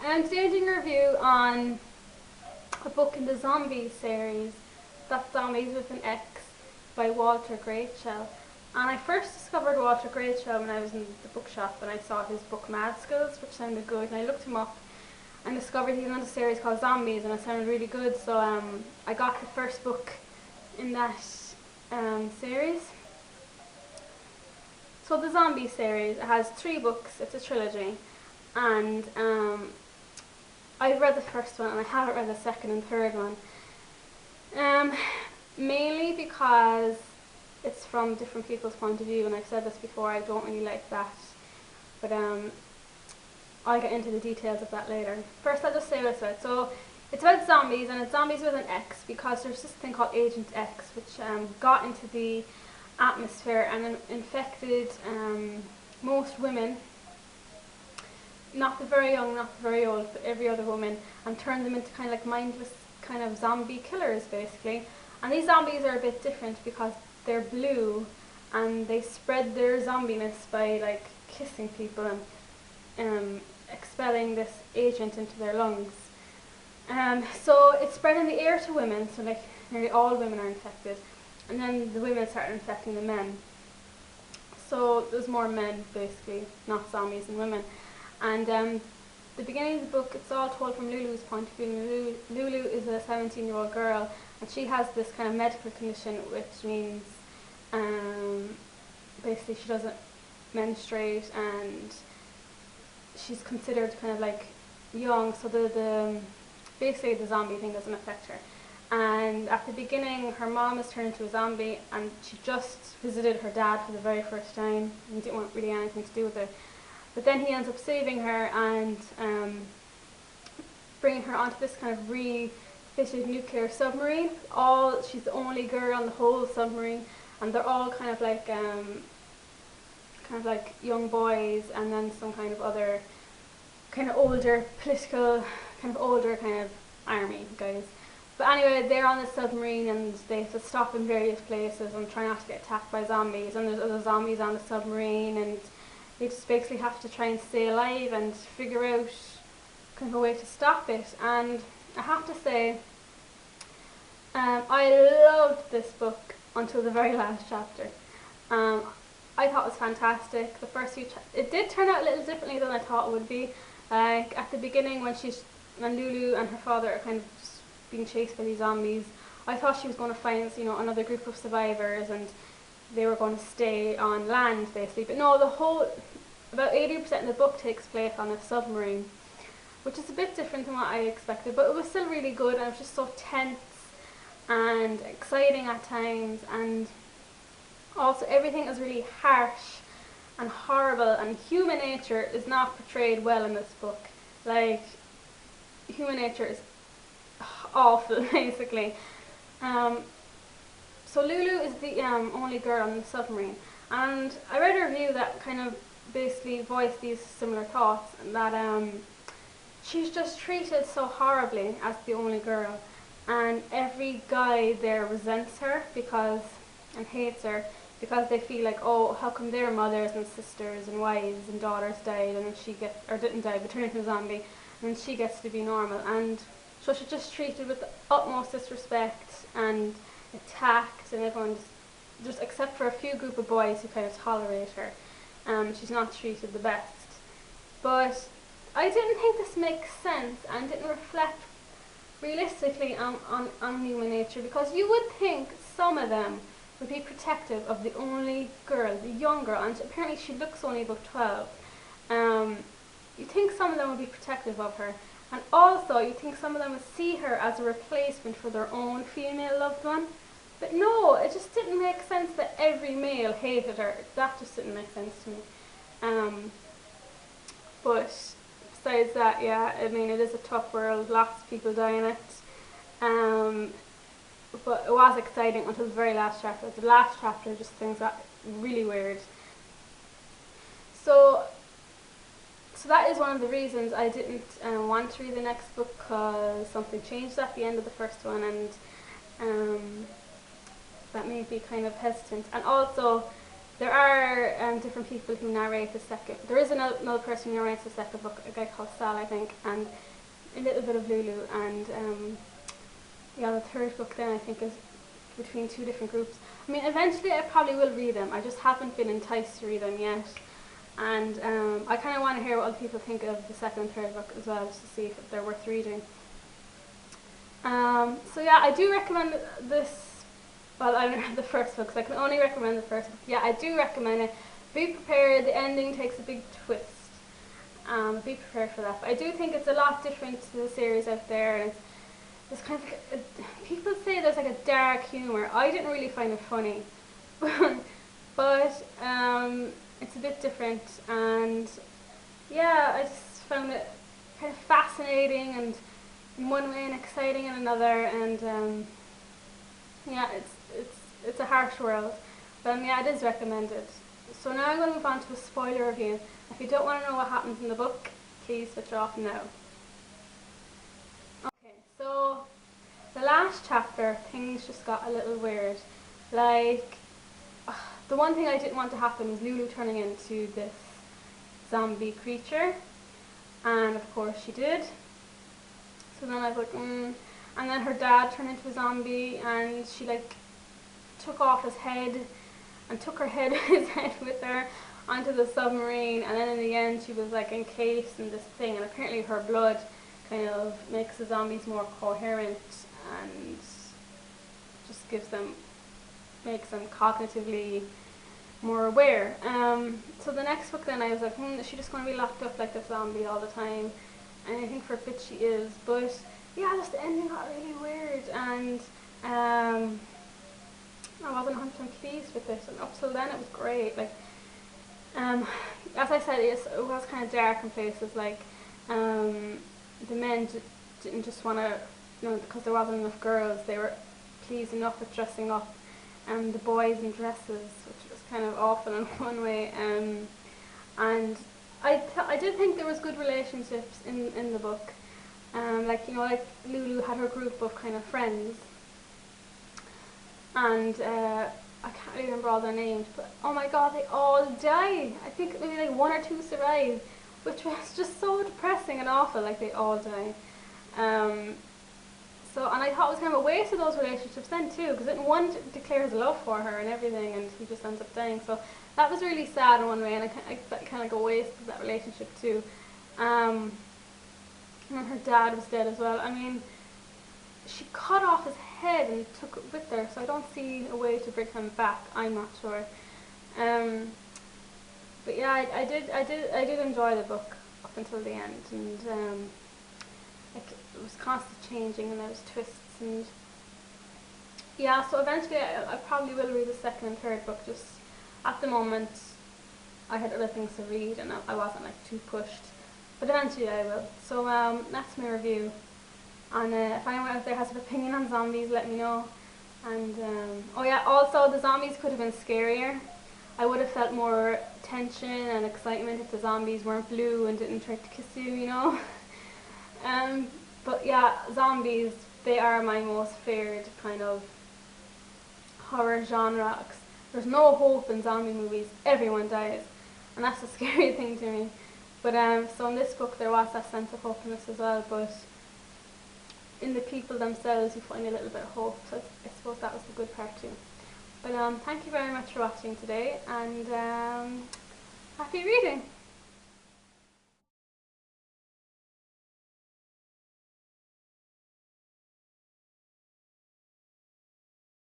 I'm today doing a review on a book in the Zombies series, that's Zombies with an X by Walter Greatshell. And I first discovered Walter Greatshell when I was in the bookshop and I saw his book Mad Skulls, which sounded good, and I looked him up and discovered he had a series called Zombies and it sounded really good, so I got the first book in that series. So the Zombie series, it has 3 books, it's a trilogy, and I've read the first one and I haven't read the second and third one. Mainly because it's from different people's point of view, and I've said this before, I don't really like that, but I'll get into the details of that later. First I'll just say what's about. So it's about zombies, and it's zombies with an X because there's this thing called Agent X which got into the atmosphere and infected most women, not the very young, not the very old, but every other woman, and turned them into kind of like mindless kind of zombie killers basically. And these zombies are a bit different because they're blue and they spread their zombiness by like kissing people and expelling this agent into their lungs. So it's spread in the air to women, so like nearly all women are infected, and then the women started infecting the men. So there's more men basically, not zombies and women. And the beginning of the book, it's all told from Lulu's point of view. Lulu is a 17-year-old girl, and she has this kind of medical condition which means basically she doesn't menstruate and she's considered kind of like young, so basically the zombie thing doesn't affect her. And at the beginning her mom is turned into a zombie and she just visited her dad for the very first time and didn't want really anything to do with it. But then he ends up saving her and bringing her onto this kind of refitted nuclear submarine. She's the only girl on the whole submarine, and they're all kind of like young boys, and then some kind of other kind of older political, kind of older kind of army guys. But anyway, they're on the submarine and they have to stop in various places and try not to get attacked by zombies, and there's other zombies on the submarine, and they just basically have to try and stay alive and figure out kind of a way to stop it. And I have to say, I loved this book until the very last chapter. I thought it was fantastic. The first few it did turn out a little differently than I thought it would be. Like at the beginning when Lulu and her father are kind of being chased by these zombies, I thought she was going to find another group of survivors and they were going to stay on land basically, but no, about 80% of the book takes place on a submarine, which is a bit different than what I expected, but it was still really good, and it was just so tense and exciting at times, and also everything is really harsh and horrible, and human nature is not portrayed well in this book. Like, human nature is awful basically. So Lulu is the only girl on the submarine, and I read a review that kind of basically voiced these similar thoughts, that she's just treated so horribly as the only girl, and every guy there resents her and hates her because they feel like, oh, how come their mothers and sisters and wives and daughters died and then she didn't die but turned into a zombie, and she gets to be normal. And so she's just treated with the utmost disrespect and attacked, and everyone just except for a few group of boys who kind of tolerate her, she's not treated the best. But I didn't think this makes sense and didn't reflect realistically on human nature, because you would think some of them would be protective of the only girl, the young girl, and apparently she looks only about 12. You think some of them would be protective of her, and also you think some of them would see her as a replacement for their own female loved one. But no, it just didn't make sense that every male hated her. That just didn't make sense to me. But besides that, yeah, I mean, it is a tough world, lots of people die in it. But it was exciting until the very last chapter. The last chapter, just things got really weird. So that is one of the reasons I didn't want to read the next book, because something changed at the end of the first one, and that made me kind of hesitant. And also there are different people who narrate the second. There is another person who narrates the second book, a guy called Sal, I think, and a little bit of Lulu. And yeah, the third book then I think is between two different groups. I mean, eventually I probably will read them. I just haven't been enticed to read them yet. And I kind of want to hear what other people think of the second and third book as well, just to see if they're worth reading. So yeah, I do recommend this. Well, I haven't read the first book, so I can only recommend the first book. Yeah, I do recommend it. Be prepared, the ending takes a big twist. Be prepared for that. But I do think it's a lot different to the series out there, and it's kind of like people say there's like a dark humour. I didn't really find it funny, but it's a bit different, and yeah, I just found it kind of fascinating and in one way and exciting in another, and yeah, it's a harsh world, but yeah, it is recommended. So now I'm going to move on to a spoiler review. If you don't want to know what happens in the book, please switch off now. Okay, so the last chapter, things just got a little weird. Like, the one thing I didn't want to happen was Lulu turning into this zombie creature, and of course she did. So then I was like, and then her dad turned into a zombie, and she like took off his head and took his head with her onto the submarine, and then in the end she was like encased in this thing, and apparently her blood kind of makes the zombies more coherent and just makes them cognitively more aware. So the next book then I was like, is she just going to be locked up like a zombie all the time? And I think for a bit she is, but yeah, just the ending got really weird, and I wasn't 100% pleased with it, and up till then it was great. Like, as I said, it was kind of dark in places. Like, the men didn't just want to, because there wasn't enough girls, they were pleased enough with dressing up, and the boys in dresses, which was kind of awful in one way. And I did think there was good relationships in the book. Like Lulu had her group of kind of friends, and I can't really remember all their names, but oh my god, they all died. I think maybe like one or two survived, which was just so depressing and awful. Like, they all died. So, and I thought it was kind of a waste of those relationships then too, because one declares love for her and everything, and he just ends up dying. So that was really sad in one way, and I kind of like a waste of that relationship too. And her dad was dead as well. I mean, she cut off his head and took it with her, so I don't see a way to bring him back. I'm not sure. But yeah, I did enjoy the book up until the end, and like, it was constantly changing, and there was twists, and yeah. So eventually, I probably will read the second and third book. Just at the moment, I had other things to read, and I wasn't like too pushed. But eventually, I will. So that's my review. And if anyone out there has an opinion on zombies, let me know. And oh yeah, also the zombies could have been scarier. I would have felt more tension and excitement if the zombies weren't blue and didn't try to kiss you, But yeah, zombies, they are my most feared kind of horror genre. There's no hope in zombie movies. Everyone dies, and that's a scary thing to me. But so in this book there was that sense of hopefulness as well, but in the people themselves you find a little bit of hope, so I suppose that was the good part too. But thank you very much for watching today, and happy reading!